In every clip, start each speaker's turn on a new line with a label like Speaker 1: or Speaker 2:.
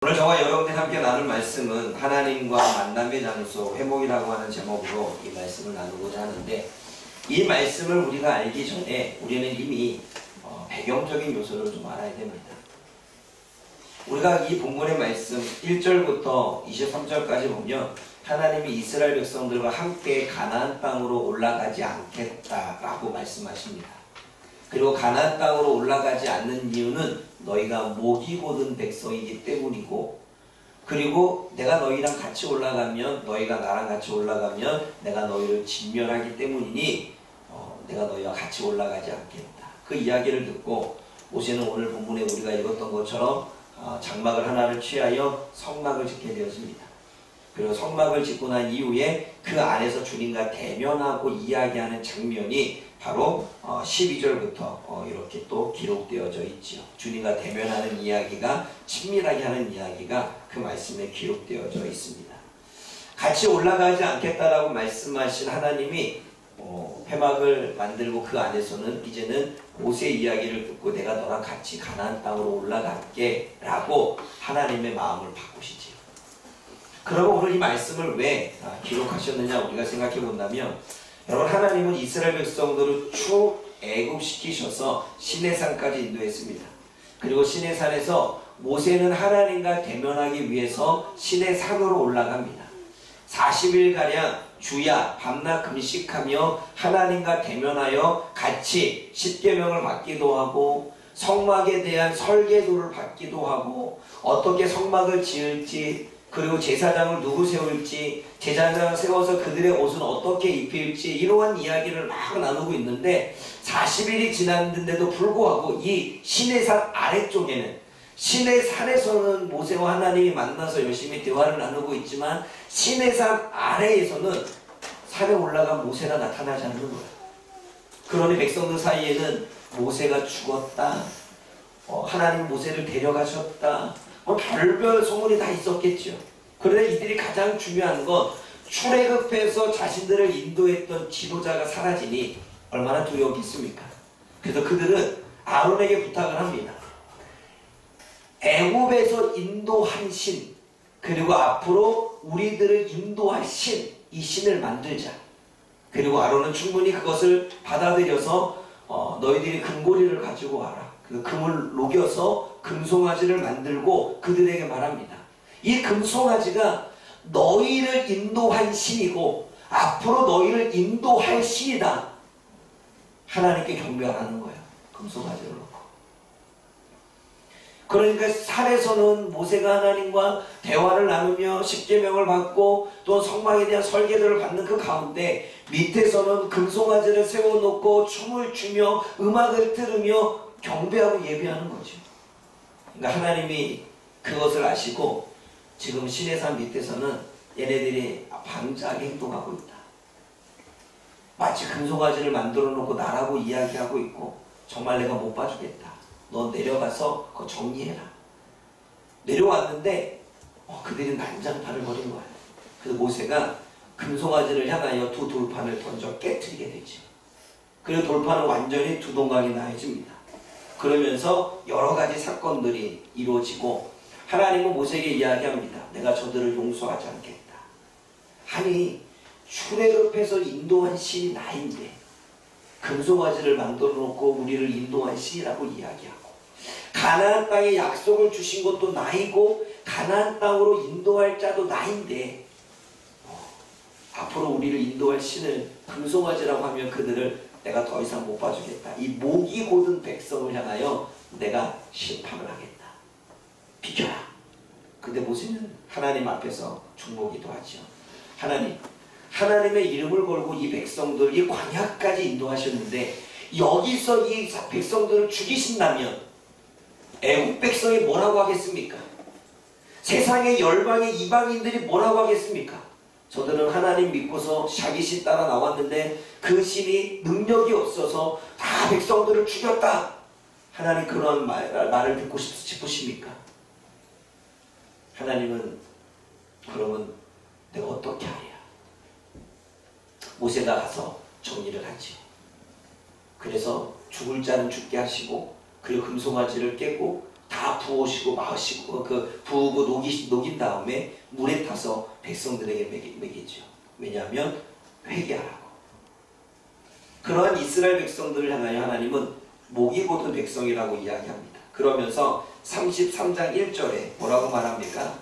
Speaker 1: 오늘 저와 여러분이 함께 나눌 말씀은 하나님과 만남의 장소 회복이라고 하는 제목으로 이 말씀을 나누고자 하는데, 이 말씀을 우리가 알기 전에 우리는 이미 배경적인 요소를 좀 알아야 됩니다. 우리가 이 본문의 말씀 1절부터 23절까지 보면 하나님이 이스라엘 백성들과 함께 가나안 땅으로 올라가지 않겠다라고 말씀하십니다. 그리고 가나안 땅으로 올라가지 않는 이유는 너희가 목이 곧은 백성이기 때문이고, 그리고 내가 너희랑 같이 올라가면, 너희가 나랑 같이 올라가면 내가 너희를 진멸하기 때문이니 내가 너희와 같이 올라가지 않겠다. 그 이야기를 듣고 모세는 오늘 본문에 우리가 읽었던 것처럼 장막을 하나를 취하여 성막을 짓게 되었습니다. 그리고 성막을 짓고 난 이후에 그 안에서 주님과 대면하고 이야기하는 장면이 바로 12절부터 이렇게 또 기록되어져 있죠. 주님과 대면하는 이야기가, 친밀하게 하는 이야기가 그 말씀에 기록되어져 있습니다. 같이 올라가지 않겠다라고 말씀하신 하나님이 회막을 만들고 그 안에서는 이제는 모세 이야기를 듣고 내가 너랑 같이 가나안 땅으로 올라갈게 라고 하나님의 마음을 바꾸시지요. 그러고 오늘 이 말씀을 왜 기록하셨느냐 우리가 생각해 본다면, 여러분, 하나님은 이스라엘 백성들을 출애굽시키셔서 시내산까지 인도했습니다. 그리고 시내산에서 모세는 하나님과 대면하기 위해서 시내산으로 올라갑니다. 40일가량 주야 밤낮 금식하며 하나님과 대면하여 같이 십계명을 받기도 하고, 성막에 대한 설계도를 받기도 하고, 어떻게 성막을 지을지, 그리고 제사장을 누구 세울지, 제사장을 세워서 그들의 옷은 어떻게 입힐지, 이러한 이야기를 막 나누고 있는데, 40일이 지났는데도 불구하고 이 시내산 아래쪽에는, 시내산에서는 모세와 하나님이 만나서 열심히 대화를 나누고 있지만 시내산 아래에서는 산에 올라간 모세가 나타나지 않는 거예요. 그러니 백성들 사이에는 모세가 죽었다, 하나님 모세를 데려가셨다, 별별 소문이 다 있었겠죠. 그런데 이들이 가장 중요한 건 출애굽해서 자신들을 인도했던 지도자가 사라지니 얼마나 두려웠겠습니까? 그래서 그들은 아론에게 부탁을 합니다. 애굽에서 인도한 신, 그리고 앞으로 우리들을 인도할 신, 이 신을 만들자. 그리고 아론은 충분히 그것을 받아들여서 너희들이 금고리를 가지고 와라. 그 금을 녹여서 금송아지를 만들고 그들에게 말합니다. 이 금송아지가 너희를 인도한 신이고 앞으로 너희를 인도할 신이다. 하나님께 경배하라는 거예요. 금송아지를 놓고. 그러니까 산에서는 모세가 하나님과 대화를 나누며 십계명을 받고 또 성막에 대한 설계도를 받는 그 가운데, 밑에서는 금송아지를 세워놓고 춤을 추며 음악을 들으며 경배하고 예배하는 거죠. 그러니까 하나님이 그것을 아시고 지금 시내산 밑에서는 얘네들이 방자하게 행동하고 있다. 마치 금송아지를 만들어 놓고 나라고 이야기하고 있고, 정말 내가 못 봐주겠다. 너 내려가서 그거 정리해라. 내려왔는데 그들이 난장판을 벌인 거야. 그래서 모세가 금송아지를 향하여 두 돌판을 던져 깨트리게 되지. 그리고 돌판은 완전히 두 동강이 나해집니다. 그러면서 여러 가지 사건들이 이루어지고 하나님은 모세에게 이야기합니다. 내가 저들을 용서하지 않겠다. 아니, 출애굽해서 인도한 신이 나인데 금송아지를 만들어 놓고 우리를 인도한 신이라고 이야기하고, 가나안 땅에 약속을 주신 것도 나이고 가나안 땅으로 인도할 자도 나인데 앞으로 우리를 인도할 신을 금송아지라고 하면 그들을 내가 더 이상 못 봐주겠다. 이 목이 곧은 백성을 향하여 내가 심판을 하겠다. 비켜라. 근데 모세는 하나님 앞에서 중보기도 하죠. 하나님의 이름을 걸고 이 백성들, 이 광야까지 인도하셨는데 여기서 이 백성들을 죽이신다면 애국 백성이 뭐라고 하겠습니까? 세상의 열방의 이방인들이 뭐라고 하겠습니까? 저들은 하나님 믿고서 샤깃이 따라 나왔는데 그 신이 능력이 없어서 다 백성들을 죽였다. 하나님 그런 말을 듣고 싶으십니까? 하나님은 그러면 내가 어떻게 하랴? 모세가 가서 정리를 하지요. 그래서 죽을 자는 죽게 하시고, 그리고 금송아지를 깨고 다 다 부으시고 마시고 부으고 녹인 다음에 물에 타서 백성들에게 먹이죠. 왜냐하면 회개하라고. 그러한 이스라엘 백성들을 향하여 하나님은 목이 곧은 백성이라고 이야기합니다. 그러면서 33장 1절에 뭐라고 말합니까?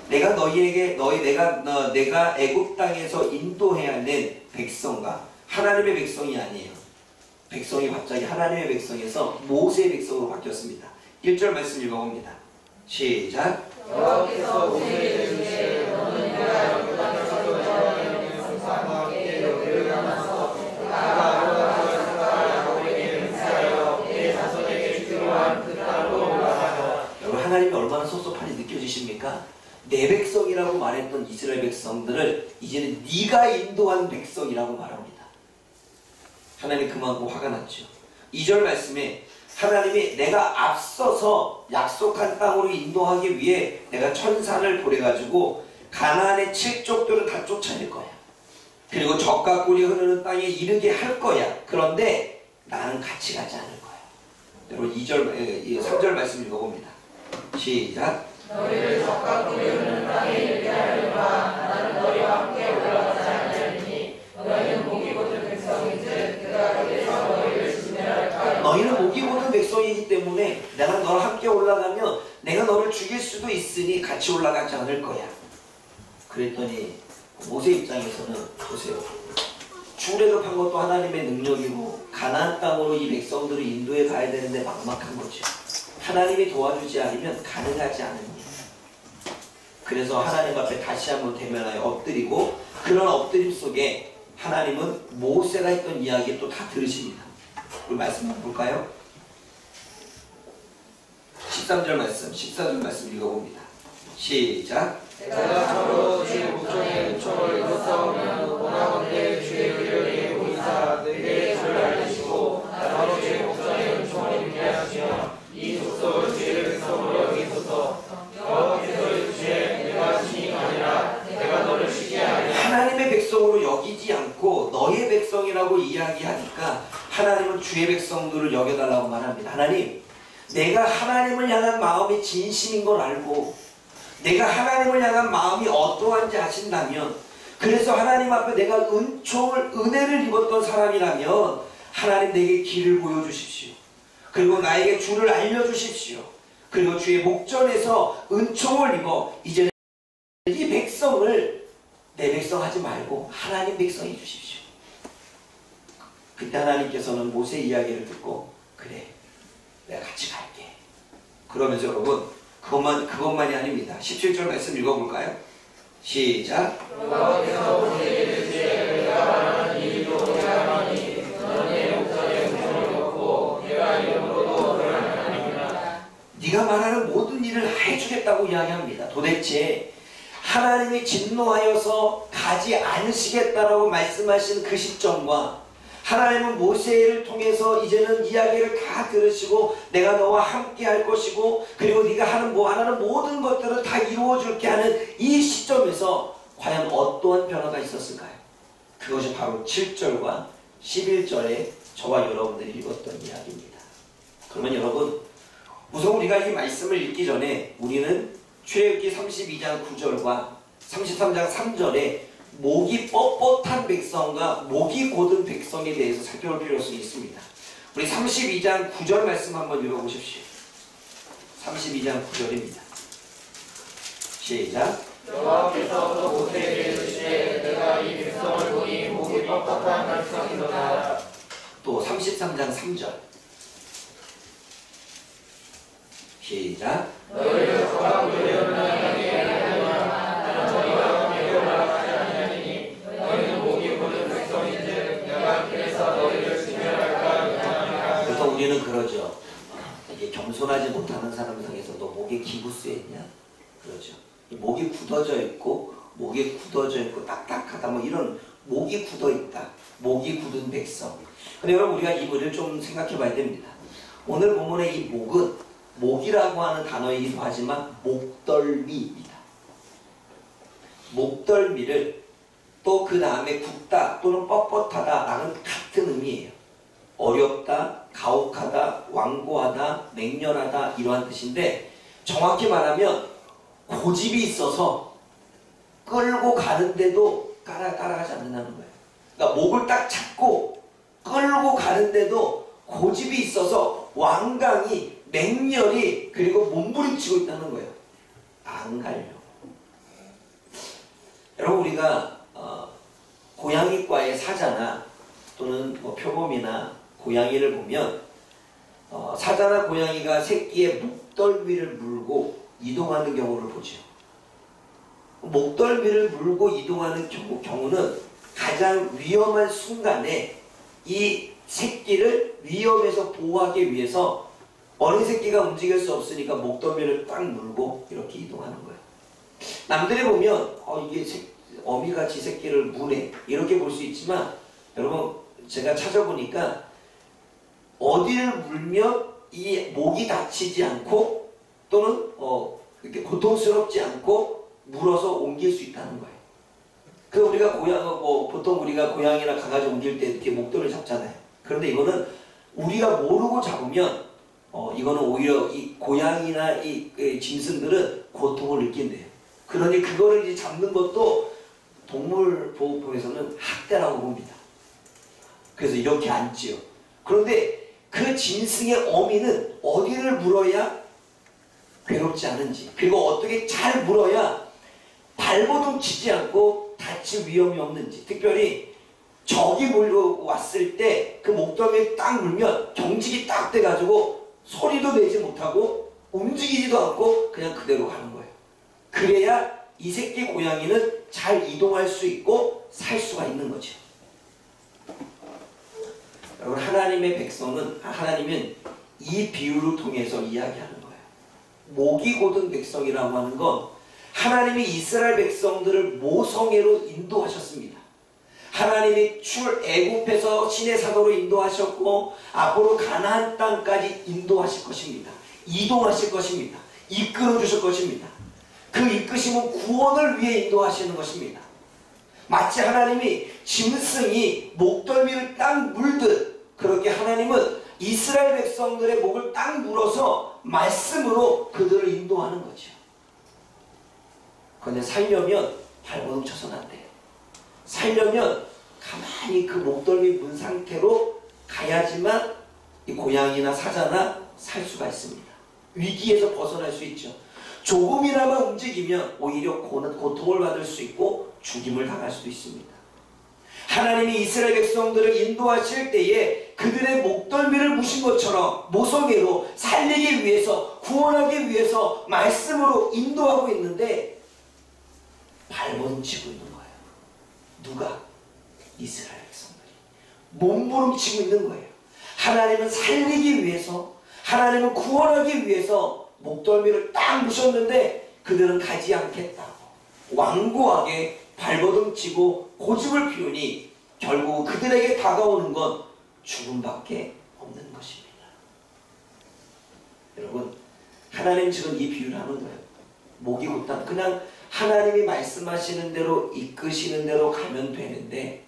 Speaker 1: 내가 너희에게 내가 애굽 땅에서 인도해야 낸 백성과 하나님의 백성이 아니에요. 백성이 갑자기 하나님의 백성에서 모세의 백성으로 바뀌었습니다. 1절 말씀 읽어봅니다. 시작.
Speaker 2: 여호와께서 모세에게 이르시되 너는 내가 애굽 땅에서 너희와 백성과 함께 너희를 만나서 내가 아론과 그의 야곱에게 맹세하여 내 자손에게 주기로 한 그 땅으로 올라가라.
Speaker 1: 여러분, 하나님이 얼마나 섭섭한지 느껴지십니까? 내 백성이라고 말했던 이스라엘 백성들을 이제는 네가 인도한 백성이라고 말합니다. 하나님 그만큼 화가 났죠. 2절 말씀에 하나님이 내가 앞서서 약속한 땅으로 인도하기 위해 내가 천사를 보내가지고 가나안의 7족들을 다 쫓아낼 거야. 그리고 젖과 꿀이 흐르는 땅에 이르게 할 거야. 그런데 나는 같이 가지 않을 거야. 여러분 3절 말씀 읽어봅니다. 시작.
Speaker 2: 너희를 젖과 꿀이 흐르는 땅에 이르게 하려니와 나는 너희와 함께 올라가지 아니하리니 너희는 목이 곧은 백성인즉 내가 거기에서 너희를 진멸할까.
Speaker 1: 너희는 목이 곧은 백성이기 때문에 내가 너와 함께 올라가면 내가 너를 죽일 수도 있으니 같이 올라가지 않을 거야. 그랬더니 모세 입장에서는 보세요. 출애굽한 것도 하나님의 능력이고 가나안 땅으로 이 백성들을 인도해 가야 되는데 막막한 거죠. 하나님이 도와주지 않으면 가능하지 않은 일. 그래서 하나님 앞에 다시 한번 대면하여 엎드리고, 그런 엎드림 속에 하나님은 모세가 했던 이야기 또 다 들으십니다. 우리 말씀 한번 볼까요? 13절 말씀, 14절 말씀 읽어봅니다. 시작.
Speaker 2: 내가 저로 주의 목전에 은총을 이루었사오면 원하건대 주의 의를 내게 보이사 내게 저를 알리시고 나로 주의 목전에 은총을 입게 하시며 이 족속을 주의 백성으로 여기소서. 여호와께서 이르시되 내가 주님이 아니라 내가 너를 쉬게 하리라.
Speaker 1: 하나님의 백성으로 여기지 않고 너의 백성이라고 이야기하니까 하나님은 주의 백성들을 여겨달라고 말합니다. 하나님, 내가 하나님을 향한 마음이 진심인 걸 알고 내가 하나님을 향한 마음이 어떠한지 아신다면, 그래서 하나님 앞에 내가 은혜를 입었던 사람이라면 하나님 내게 길을 보여주십시오. 그리고 나에게 주를 알려주십시오. 그리고 주의 목전에서 은총을 입어 이제는 이 백성을 내 백성 하지 말고 하나님 백성 해주십시오. 그때 하나님께서는 모세 이야기를 듣고 그래, 내가 같이 갈게. 그러면서 여러분 그것만이 아닙니다. 17절 말씀 읽어볼까요? 시작.
Speaker 2: 여호와께서 모세에게 이르시되 내가 말하는 이 일도 내가 하리니 너는 내 목전에 은총을 입었고 내가 이름으로도 너를 하나님이라.
Speaker 1: 네가 말하는 모든 일을 해주겠다고 이야기합니다. 도대체 하나님이 진노하여서 가지 않으시겠다라고 말씀하신 그 시점과 하나님은 모세를 통해서 이제는 이야기를 다 들으시고 내가 너와 함께 할 것이고 그리고 네가 하는 모든 것들을 다 이루어줄게 하는 이 시점에서 과연 어떠한 변화가 있었을까요? 그것이 바로 7절과 11절에 저와 여러분들이 읽었던 이야기입니다. 그러면 여러분, 우선 우리가 이 말씀을 읽기 전에 우리는 출애굽기 32장 9절과 33장 3절에 목이 뻣뻣한 백성과 목이 곧은 백성에 대해서 살펴볼 필요성이 있습니다. 우리 32장 9절 말씀 한번 읽어보십시오. 32장 9절입니다. 시작.
Speaker 2: 여호와께서 또 모세에게 이르시되 내가 이 백성을 보니 목이 뻣뻣한 백성이로다.
Speaker 1: 또 33장 3절. 시작.
Speaker 2: 너희를 젖과 꿀이 흐르는 땅에 하려니와 나는 너희와 함께 올라가지 아니하리니 너희는 목이 곧은 백성인즉 내가 길에서 너희를 진멸할까 하노라.
Speaker 1: 보통 우리는 그러죠. 이게 겸손하지 못하는 사람 상에서 너 목에 기부스했냐? 그러죠. 목이 굳어져 있고 딱딱하다 뭐 이런 목이 굳어 있다. 목이 굳은 백성. 근데 여러분, 우리가 이 글을 좀 생각해 봐야 됩니다. 오늘 본문의 이 목은 목이라고 하는 단어이기도 하지만 목덜미입니다. 목덜미를 또 그 다음에 굳다 또는 뻣뻣하다 라는 같은 의미예요. 어렵다, 가혹하다, 완고하다, 맹렬하다 이러한 뜻인데 정확히 말하면 고집이 있어서 끌고 가는데도 따라가지 않는다는 거예요. 그러니까 목을 딱 잡고 끌고 가는데도 고집이 있어서 완강히 맹렬히 그리고 몸부림치고 있다는 거예요. 안 가려고. 여러분 우리가 고양이과의 사자나 또는 뭐 표범이나 고양이를 보면 사자나 고양이가 새끼의 목덜미를 물고 이동하는 경우를 보죠. 목덜미를 물고 이동하는 경우는 가장 위험한 순간에 이 새끼를 위험에서 보호하기 위해서 어린 새끼가 움직일 수 없으니까 목덜미를 딱 물고 이렇게 이동하는 거예요. 남들이 보면 이게 어미같이 새끼를 무네 이렇게 볼 수 있지만 여러분 제가 찾아보니까 어디를 물면 이 목이 다치지 않고 또는 이렇게 고통스럽지 않고 물어서 옮길 수 있다는 거예요. 그 우리가 보통 우리가 고양이나 강아지 옮길 때 이렇게 목덜을 잡잖아요. 그런데 이거는 우리가 모르고 잡으면 이거는 오히려 이 고양이나 이 짐승들은 고통을 느낀대요. 그러니 그거를 이제 잡는 것도 동물보호법에서는 학대라고 봅니다. 그래서 이렇게 앉지요. 그런데 그 짐승의 어미는 어디를 물어야 괴롭지 않은지 그리고 어떻게 잘 물어야 발버둥 치지 않고 다칠 위험이 없는지 특별히 적이 몰려왔을 때 그 목덜미에 딱 물면 경직이 딱 돼가지고 소리도 내지 못하고 움직이지도 않고 그냥 그대로 가는 거예요. 그래야 이 새끼 고양이는 잘 이동할 수 있고 살 수가 있는 거죠. 여러분 하나님의 백성은 하나님은 이 비유를 통해서 이야기하는 거예요. 목이 곧은 백성이라고 하는 건 하나님이 이스라엘 백성들을 모성애로 인도하셨습니다. 하나님이 출애굽해서 신의 사도로 인도하셨고 앞으로 가나안 땅까지 인도하실 것입니다. 이동하실 것입니다. 이끌어 주실 것입니다. 그 이끄심은 구원을 위해 인도하시는 것입니다. 마치 하나님이 짐승이 목덜미를 딱 물듯 그렇게 하나님은 이스라엘 백성들의 목을 딱 물어서 말씀으로 그들을 인도하는 거죠. 그런데 살려면 발버둥 쳐서는 안 돼요. 살려면 가만히 그 목덜미 문 상태로 가야지만 이 고양이나 사자나 살 수가 있습니다. 위기에서 벗어날 수 있죠. 조금이나마 움직이면 오히려 고통을 받을 수 있고 죽임을 당할 수도 있습니다. 하나님이 이스라엘 백성들을 인도하실 때에 그들의 목덜미를 무신 것처럼 모성애로 살리기 위해서 구원하기 위해서 말씀으로 인도하고 있는데 발버둥 치고 있는 거예요. 누가? 이스라엘 백성들이 몸부림치고 있는 거예요. 하나님은 살리기 위해서 하나님은 구원하기 위해서 목덜미를 딱 무셨는데 그들은 가지 않겠다고 완고하게 발버둥 치고 고집을 피우니 결국 그들에게 다가오는 건 죽음밖에 없는 것입니다. 여러분 하나님 지금 이 비유를 하는 거예요. 목이 곧다 그냥 하나님이 말씀하시는 대로 이끄시는 대로 가면 되는데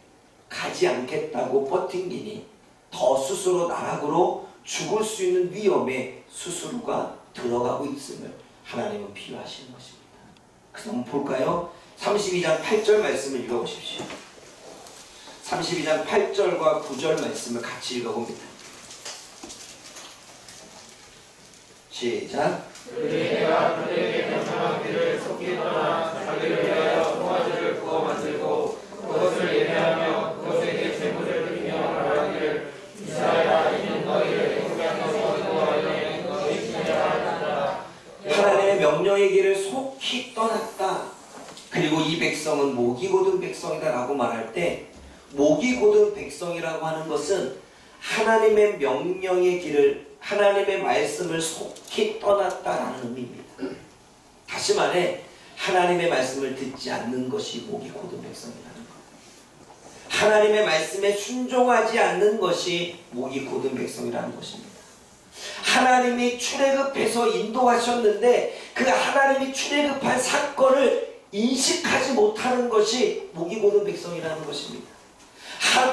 Speaker 1: 가지 않겠다고 버팅기니 더 스스로 나락으로 죽을 수 있는 위험에 스스로가 들어가고 있음을 하나님은 비유하시는 것입니다. 그래서 한번 볼까요? 32장 8절 말씀을 읽어보십시오. 32장 8절과 9절 말씀을 같이 읽어봅니다. 시작.
Speaker 2: 그들에게가 그들에게 명령한 길을 속히 떠나 자기를 위하여 송아지를 구워 만들고 그것을 예배하며 그것에게 제물을 드리며 말하기를 이스라엘아 이는 너희를 애굽에서 인도하여 너희 신이라 하였다.
Speaker 1: 하나님의 명령의 길을 속히 떠났다. 그리고 이 백성은 목이 곧은 백성이다 라고 말할 때 목이 곧은 백성이라고 하는 것은 하나님의 명령의 길을 하나님의 말씀을 속히 떠났다라는 의미입니다. 다시 말해 하나님의 말씀을 듣지 않는 것이 목이 곧은 백성이라는 것. 하나님의 말씀에 순종하지 않는 것이 목이 곧은 백성이라는 것입니다. 하나님이 출애굽해서 인도하셨는데 그 하나님이 출애굽한 사건을 인식하지 못하는 것이 목이 곧은 백성이라는 것입니다.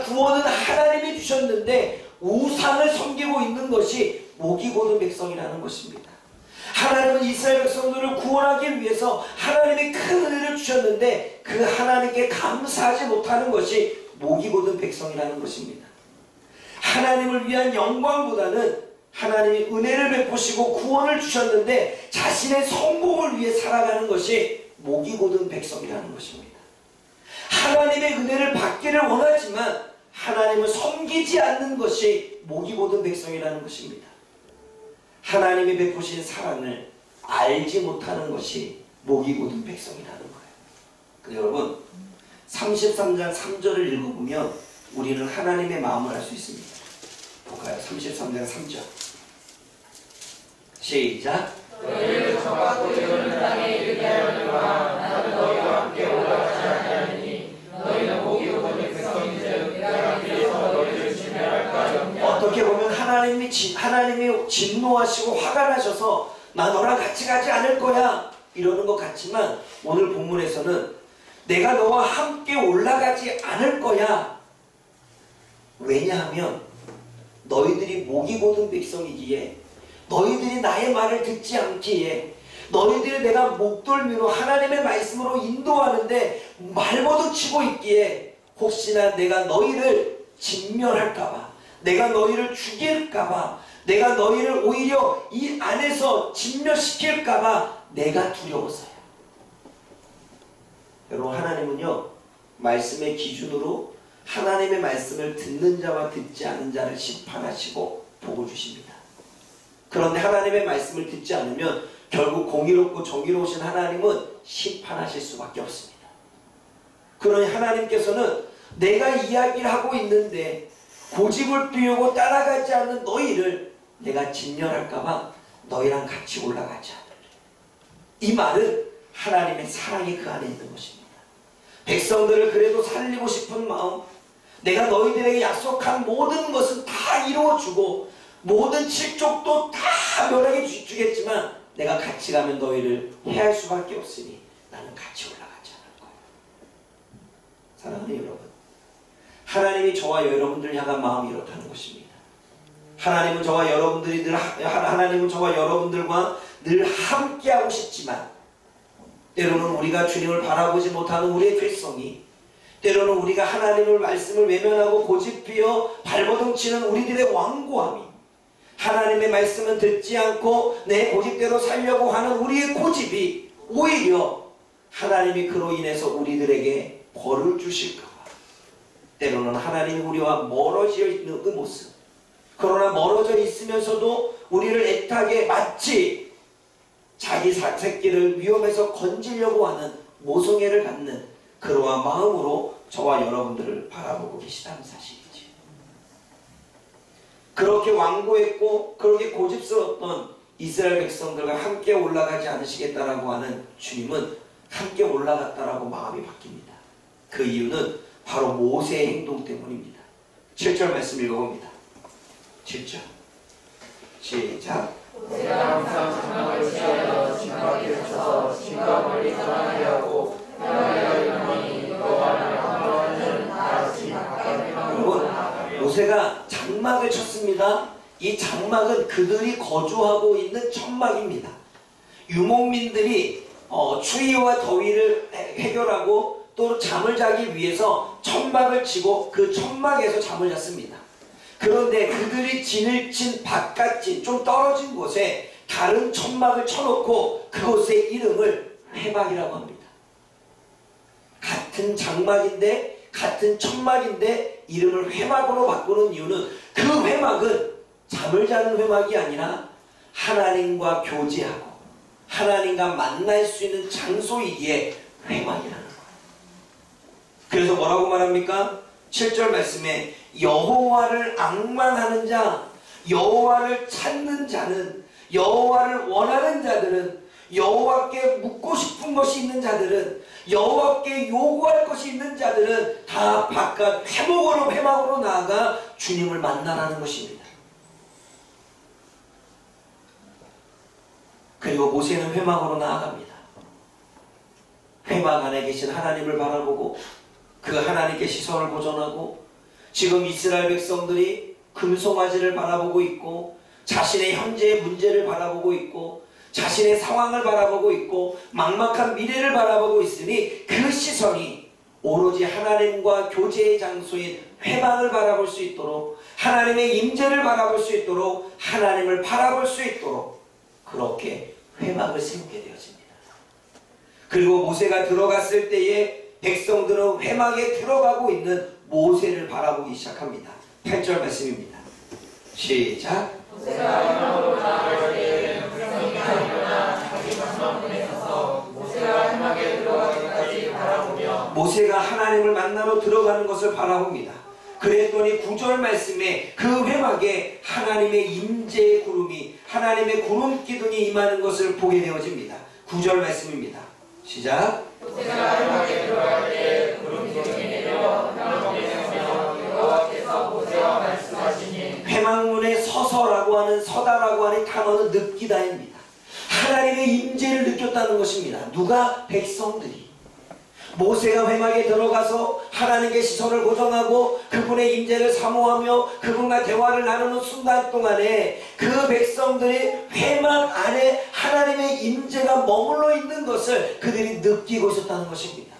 Speaker 1: 구원은 하나님이 주셨는데 우상을 섬기고 있는 것이 목이 고든 백성이라는 것입니다. 하나님은 이스라엘 백성들을 구원하기 위해서 하나님이 큰 은혜를 주셨는데 그 하나님께 감사하지 못하는 것이 목이 고든 백성이라는 것입니다. 하나님을 위한 영광보다는 하나님이 은혜를 베푸시고 구원을 주셨는데 자신의 성공을 위해 살아가는 것이 목이 고든 백성이라는 것입니다. 하나님의 은혜를 받기를 원하지만 하나님을 섬기지 않는 것이 목이 고든 백성이라는 것입니다. 하나님이 베푸신 사랑을 알지 못하는 것이 목이 고든 백성이라는 거예요. 여러분 33장 3절을 읽어보면 우리는 하나님의 마음을 알 수 있습니다. 볼까요? 33장 3절 시작.
Speaker 2: 너희를 정하고 이르는 땅에 이르게 하려니와 나는 너희와 함께 올라가지 아니하리니 너희는 목이 고든 백성인즉 내가 길에서 너희를 진멸할까 염려.
Speaker 1: 어떻게 보면 하나님이 진노하시고 화가 나셔서 나 너랑 같이 가지 않을 거야 이러는 것 같지만 오늘 본문에서는 내가 너와 함께 올라가지 않을 거야. 왜냐하면 너희들이 목이 고든 백성이기에 너희들이 나의 말을 듣지 않기에 너희들이 내가 목덜미로 하나님의 말씀으로 인도하는데 말버둥치고 있기에 혹시나 내가 너희를 진멸할까봐 내가 너희를 죽일까봐 내가 너희를 오히려 이 안에서 진멸시킬까봐 내가 두려워서요. 여러분 하나님은요 말씀의 기준으로 하나님의 말씀을 듣는 자와 듣지 않는 자를 심판하시고 복을 주십니다. 그런데 하나님의 말씀을 듣지 않으면 결국 공의롭고 정의로우신 하나님은 심판하실 수밖에 없습니다. 그러니 하나님께서는 내가 이야기를 하고 있는데 고집을 피우고 따라가지 않는 너희를 내가 진멸할까봐 너희랑 같이 올라가지 않으래. 이 말은 하나님의 사랑이 그 안에 있는 것입니다. 백성들을 그래도 살리고 싶은 마음, 내가 너희들에게 약속한 모든 것은 다 이루어주고 모든 칠족도 다 멸하게 주겠지만 내가 같이 가면 너희를 해할 수밖에 없으니 나는 같이 올라가지 않을 거예요. 사랑하는 여러분, 하나님이 저와 여러분들을 향한 마음이 이렇다는 것입니다. 하나님은 저와 여러분들과 늘 함께하고 싶지만 때로는 우리가 주님을 바라보지 못하는 우리의 죄성이 때로는 우리가 하나님의 말씀을 외면하고 고집피어 발버둥치는 우리들의 완고함이 하나님의 말씀은 듣지 않고 내 고집대로 살려고 하는 우리의 고집이 오히려 하나님이 그로 인해서 우리들에게 벌을 주실까 봐 때로는 하나님이 우리와 멀어져 있는 그 모습, 그러나 멀어져 있으면서도 우리를 애타게 마치 자기 새끼를 위험에서 건지려고 하는 모성애를 갖는 그러한 마음으로 저와 여러분들을 바라보고 계시다는 사실이지. 그렇게 완고했고 그렇게 고집스러웠던 이스라엘 백성들과 함께 올라가지 않으시겠다라고 하는 주님은 함께 올라갔다라고 마음이 바뀝니다. 그 이유는 바로 모세의 행동 때문입니다. 7절 말씀 읽어봅니다. 7절 시작.
Speaker 2: 모세가 항상 장막을 취하여 진박에 갇혀서 진과 멀리 떠나게 하고 너희가 이르노니 너와 나는 다 같이 바깥에
Speaker 1: 여러분 모세가 장막을 쳤습니다. 이 장막은 그들이 거주하고 있는 천막입니다. 유목민들이 추위와 더위를 해결하고 또 잠을 자기 위해서 천막을 치고 그 천막에서 잠을 잤습니다. 그런데 그들이 진을 친 바깥진 좀 떨어진 곳에 다른 천막을 쳐놓고 그곳의 이름을 회막이라고 합니다. 같은 장막인데 같은 천막인데 이름을 회막으로 바꾸는 이유는 그 회막은 잠을 자는 회막이 아니라 하나님과 교제하고 하나님과 만날 수 있는 장소이기에 회막이라는 거예요. 그래서 뭐라고 말합니까? 7절 말씀에 여호와를 앙망하는 자, 여호와를 찾는 자는, 여호와를 원하는 자들은, 여호와께 묻고 싶은 것이 있는 자들은, 여호와께 요구할 것이 있는 자들은 다 바깥 회막으로 나아가 주님을 만나라는 것입니다. 그리고 모세는 회막으로 나아갑니다. 회막 안에 계신 하나님을 바라보고 그 하나님께 시선을 고정하고 지금 이스라엘 백성들이 금송아지를 바라보고 있고 자신의 현재의 문제를 바라보고 있고 자신의 상황을 바라보고 있고 막막한 미래를 바라보고 있으니 그 시선이 오로지 하나님과 교제의 장소인 회막을 바라볼 수 있도록 하나님의 임재를 바라볼 수 있도록 하나님을 바라볼 수 있도록 그렇게 회막을 세우게 되어집니다. 그리고 모세가 들어갔을 때에 백성들은 회막에 들어가고 있는 모세를 바라보기 시작합니다. 8절 말씀입니다. 시작.
Speaker 2: 모세가 회막으로 나아갈 때에 백성이 일어나 자기 방망문에 서서 모세가 회막에 들어가기까지 바라보며
Speaker 1: 모세가 하나님을 만나러 들어가는 것을 바라봅니다. 그랬더니 9절 말씀에 그 회막에 하나님의 임재의 구름이 하나님의 구름 기둥이 임하는 것을 보게 되어집니다. 9절 말씀입니다. 시작.
Speaker 2: 모세가 회막에 들어갈 때 구름 기둥이 내려 회막문에 서며 여호와께서 모세와 말씀하시니
Speaker 1: 회막문에 서서라고 하는 서다라고 하는 단어는 느끼다입니다. 하나님의 임재를 느꼈다는 것입니다. 누가? 백성들이. 모세가 회막에 들어가서 하나님의 시선을 고정하고 그분의 임재를 사모하며 그분과 대화를 나누는 순간 동안에 그 백성들이 회막 안에 하나님의 임재가 머물러 있는 것을 그들이 느끼고 있었다는 것입니다.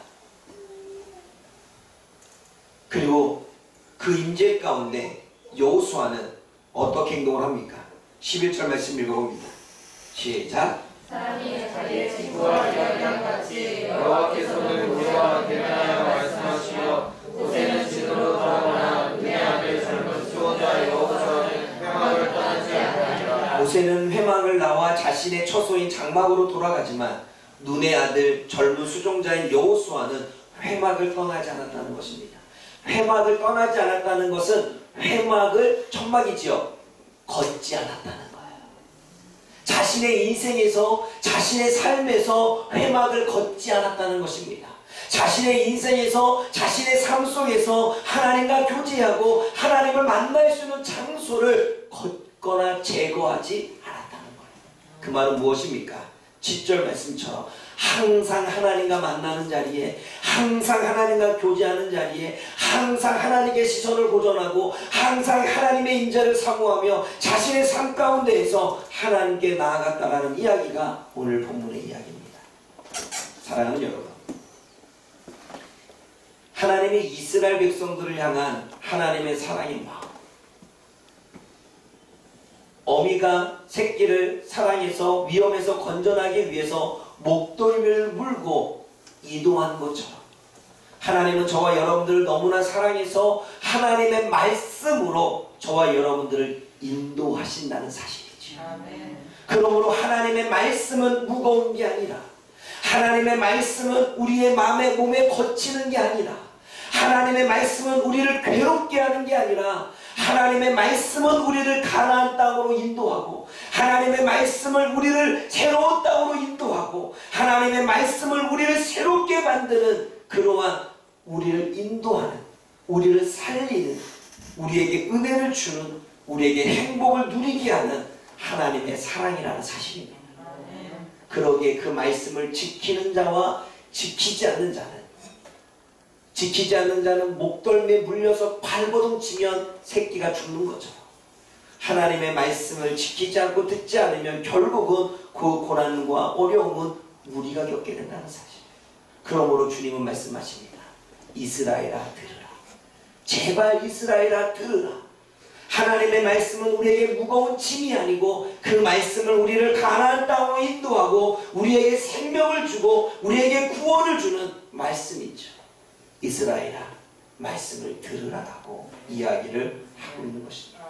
Speaker 1: 그리고 그 임재 가운데 여호수아는 어떻게 행동을 합니까? 11절 말씀 읽어봅니다. 시작.
Speaker 2: 사람이 자기의 친구와 이야기한 같이 여호와께서는 모세와 대면하여 말씀하시며 모세는 진으로 돌아가나 눈의 아들 젊은 수호자 여호수아는 회막을 떠나지 아니하니라.
Speaker 1: 모세는 회막을 나와 자신의 처소인 장막으로 돌아가지만 눈의 아들 젊은 수종자인 여호수아는 회막을 떠나지 않았다는 것입니다. 회막을 떠나지 않았다는 것은 회막을 천막이지요. 걷지 않았다는 거예요. 자신의 인생에서 자신의 삶에서 회막을 걷지 않았다는 것입니다. 자신의 인생에서 자신의 삶 속에서 하나님과 교제하고 하나님을 만날 수 있는 장소를 걷거나 제거하지 않았다는 거예요. 그 말은 무엇입니까? 10절 말씀처럼 항상 하나님과 만나는 자리에 항상 하나님과 교제하는 자리에 항상 하나님의 시선을 고정하고 항상 하나님의 임재를 사모하며 자신의 삶 가운데에서 하나님께 나아갔다라는 이야기가 오늘 본문의 이야기입니다. 사랑하는 여러분, 하나님의 이스라엘 백성들을 향한 하나님의 사랑의 마음, 어미가 새끼를 사랑해서 위험에서 건져나기 위해서 목덜미를 물고 이동한 것처럼 하나님은 저와 여러분들을 너무나 사랑해서 하나님의 말씀으로 저와 여러분들을 인도하신다는 사실이죠. 그러므로 하나님의 말씀은 무거운 게 아니라 하나님의 말씀은 우리의 마음에 몸에 거치는 게 아니라 하나님의 말씀은 우리를 괴롭게 하는 게 아니라 하나님의 말씀은 우리를 가나안 땅으로 인도하고 하나님의 말씀을 우리를 새로운 땅으로 인도하고 하나님의 말씀을 우리를 새롭게 만드는 그러한 우리를 인도하는 우리를 살리는 우리에게 은혜를 주는 우리에게 행복을 누리게 하는 하나님의 사랑이라는 사실입니다. 그러기에 그 말씀을 지키는 자와 지키지 않는 자는 목덜미에 물려서 발버둥 치면 새끼가 죽는 것처럼 하나님의 말씀을 지키지 않고 듣지 않으면 결국은 그 고난과 어려움은 우리가 겪게 된다는 사실. 그러므로 주님은 말씀하십니다. 이스라엘아 들으라. 제발 이스라엘아 들으라. 하나님의 말씀은 우리에게 무거운 짐이 아니고 그 말씀을 우리를 가나안 땅으로 인도하고 우리에게 생명을 주고 우리에게 구원을 주는 말씀이죠. 이스라엘아 말씀을 들으라라고 이야기를 하고 있는 것입니다.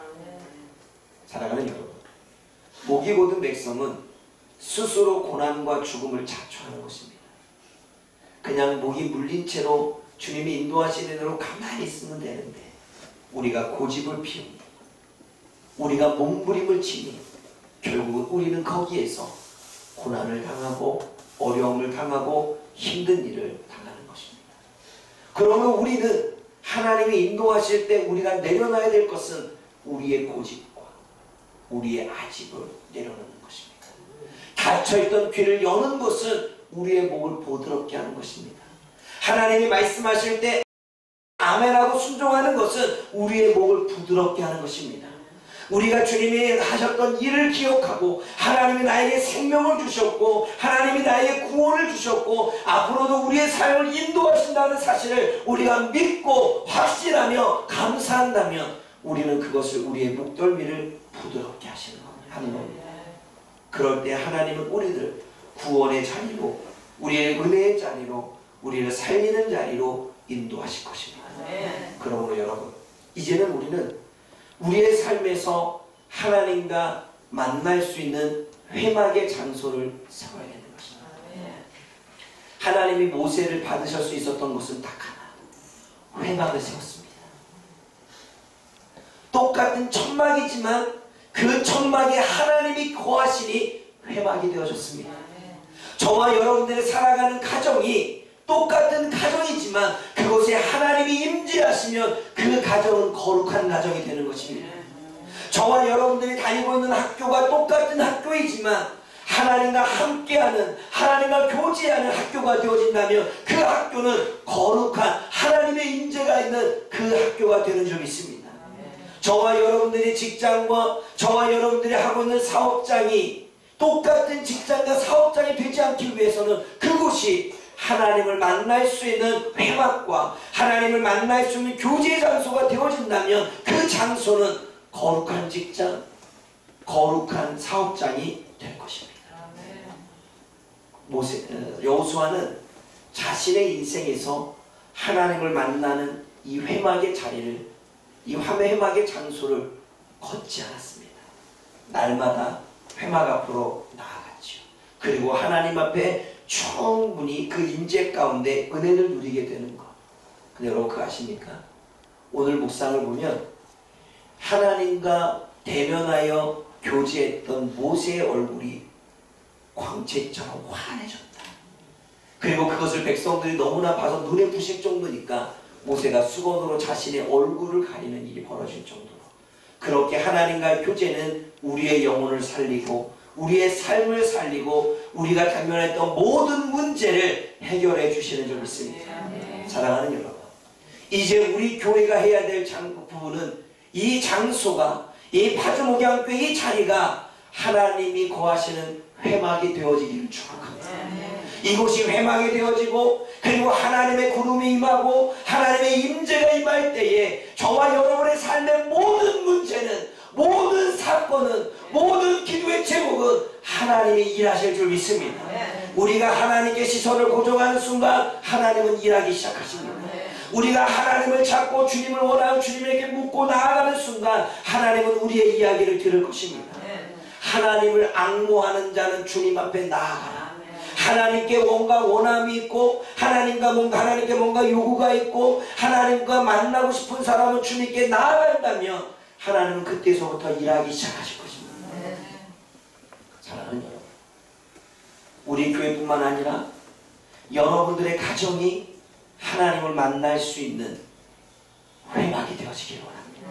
Speaker 1: 사랑하는 여러분, 목이 곧은 백성은 스스로 고난과 죽음을 자초하는 것입니다. 그냥 목이 물린 채로 주님이 인도하시는 대로 가만히 있으면 되는데 우리가 고집을 피우니 우리가 몸부림을 치니 결국은 우리는 거기에서 고난을 당하고 어려움을 당하고 힘든 일을 당하는 것입니다. 그러면 우리는 하나님이 인도하실 때 우리가 내려놔야 될 것은 우리의 고집과 우리의 아집을 내려놓는 것입니다. 닫혀있던 귀를 여는 것은 우리의 목을 보드럽게 하는 것입니다. 하나님이 말씀하실 때 아멘하고 순종하는 것은 우리의 목을 부드럽게 하는 것입니다. 우리가 주님이 하셨던 일을 기억하고 하나님이 나에게 생명을 주셨고 하나님이 나에게 구원을 주셨고 앞으로도 우리의 삶을 인도하신다는 사실을 우리가 믿고 확신하며 감사한다면 우리는 그것을 우리의 목덜미를 부드럽게 하는 겁니다. 그럴 때 하나님은 우리를 구원의 자리로 우리의 은혜의 자리로 우리를 살리는 자리로 인도하실 것입니다. 그러므로 여러분 이제는 우리는 우리의 삶에서 하나님과 만날 수 있는 회막의 장소를 세워야 되는 것입니다. 하나님이 모세를 받으실 수 있었던 것은 딱 하나, 회막을 세웠습니다. 똑같은 천막이지만 그 천막에 하나님이 거하시니 회막이 되어졌습니다. 저와 여러분들이 살아가는 가정이 똑같은 가정이지만 그곳에 하나님이 임재하시면 그 가정은 거룩한 가정이 되는 것입니다. 저와 여러분들이 다니고 있는 학교가 똑같은 학교이지만 하나님과 함께하는 하나님과 교제하는 학교가 되어진다면 그 학교는 거룩한 하나님의 임재가 있는 그 학교가 되는 점이 있습니다. 저와 여러분들의 직장과 저와 여러분들이 하고 있는 사업장이 똑같은 직장과 사업장이 되지 않기 위해서는 그곳이 하나님을 만날 수 있는 회막과 하나님을 만날 수 있는 교제 장소가 되어진다면 그 장소는 거룩한 직장, 거룩한 사업장이 될 것입니다. 여호수아는 자신의 인생에서 하나님을 만나는 이 회막의 자리를, 이 회막의 장소를 걷지 않았습니다. 날마다 회막 앞으로 나아갔죠. 그리고 하나님 앞에 충분히 그 임재 가운데 은혜를 누리게 되는 것. 근데 여러분 그거 아십니까? 오늘 묵상을 보면 하나님과 대면하여 교제했던 모세의 얼굴이 광채처럼 환해졌다. 그리고 그것을 백성들이 너무나 봐서 눈에 부실 정도니까 모세가 수건으로 자신의 얼굴을 가리는 일이 벌어질 정도로 그렇게 하나님과의 교제는 우리의 영혼을 살리고 우리의 삶을 살리고 우리가 당면했던 모든 문제를 해결해 주시는 줄 믿습니다. 사랑하는 여러분, 이제 우리 교회가 해야 될 부분은 이 장소가 이 파주목양교회 이 자리가 하나님이 거하시는 회막이 되어지기를 축복합니다. 이곳이 회막이 되어지고 그리고 하나님의 구름이 임하고 하나님의 임재가 임할 때에 저와 여러분의 삶의 모든 문제는 모든 사건은 모든 기도의 제목은 하나님이 일하실 줄 믿습니다. 우리가 하나님께 시선을 고정하는 순간 하나님은 일하기 시작하십니다. 우리가 하나님을 찾고 주님을 원하고 주님에게 묻고 나아가는 순간 하나님은 우리의 이야기를 들을 것입니다. 하나님을 앙모하는 자는 주님 앞에 나아가라. 하나님께 뭔가 원함이 있고 하나님께 뭔가 요구가 있고 하나님과 만나고 싶은 사람은 주님께 나아간다면 하나님은 그때서부터 일하기 시작하실 것입니다. 사랑하는 여러분, 우리 교회뿐만 아니라 여러분들의 가정이 하나님을 만날 수 있는 회막이 되어지기를 원합니다.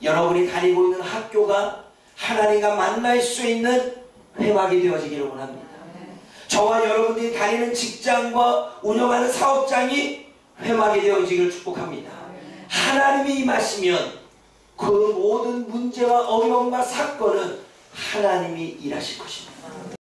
Speaker 1: 여러분이 다니고 있는 학교가 하나님과 만날 수 있는 회막이 되어지기를 원합니다. 저와 여러분들이 다니는 직장과 운영하는 사업장이 회막이 되어지기를 축복합니다. 하나님이 임하시면 그 모든 문제와 어려움과 사건은 하나님이 일하실 것입니다.